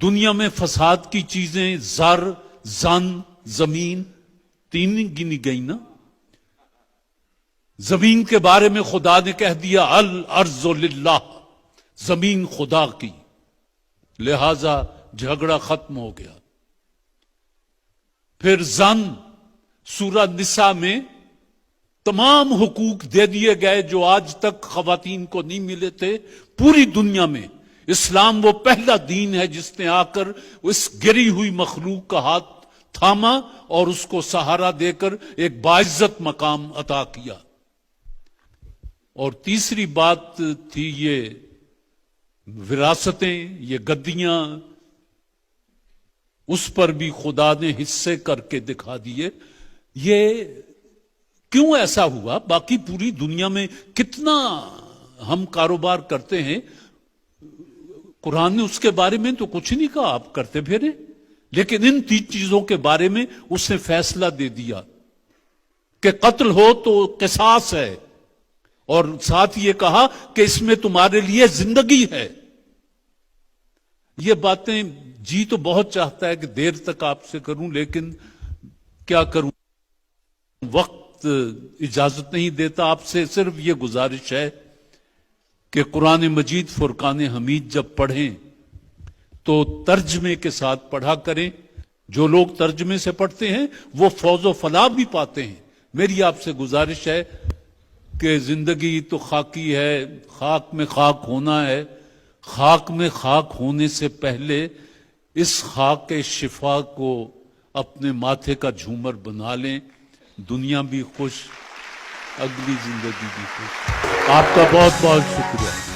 دنیا میں فساد کی چیزیں زر، زن، زمین، تین گنی گئی نا. زمین کے بارے میں خدا نے کہہ دیا الارض للہ، زمین خدا کی، لہذا جھگڑا ختم ہو گیا. پھر زن، سورہ نساء میں تمام حقوق دے دیے گئے جو آج تک خواتین کو نہیں ملے تھے پوری دنیا میں. اسلام وہ پہلا دین ہے جس نے آ کر اس گری ہوئی مخلوق کا ہاتھ تھاما اور اس کو سہارا دے کر ایک باعزت مقام عطا کیا. اور تیسری بات تھی یہ وراثتیں، یہ گدیاں، اس پر بھی خدا نے حصے کر کے دکھا دیے. یہ کیوں ایسا ہوا؟ باقی پوری دنیا میں کتنا ہم کاروبار کرتے ہیں، قرآن نے اس کے بارے میں تو کچھ نہیں کہا، آپ کرتے پھرے. لیکن ان تین چیزوں کے بارے میں اس نے فیصلہ دے دیا کہ قتل ہو تو قصاص ہے، اور ساتھ یہ کہا کہ اس میں تمہارے لیے زندگی ہے. یہ باتیں جی تو بہت چاہتا ہے کہ دیر تک آپ سے کروں، لیکن کیا کروں، وقت اجازت نہیں دیتا. آپ سے صرف یہ گزارش ہے کہ قرآن مجید فرقان حمید جب پڑھیں تو ترجمے کے ساتھ پڑھا کریں. جو لوگ ترجمے سے پڑھتے ہیں وہ فوز و فلاح بھی پاتے ہیں. میری آپ سے گزارش ہے کہ زندگی تو خاکی ہے، خاک میں خاک ہونا ہے. خاک میں خاک ہونے سے پہلے اس خاک کے شفا کو اپنے ماتھے کا جھومر بنا لیں. دنیا بھی خوش، اگلی زندگی بھی خوش. آپ کا بہت بہت شکریہ.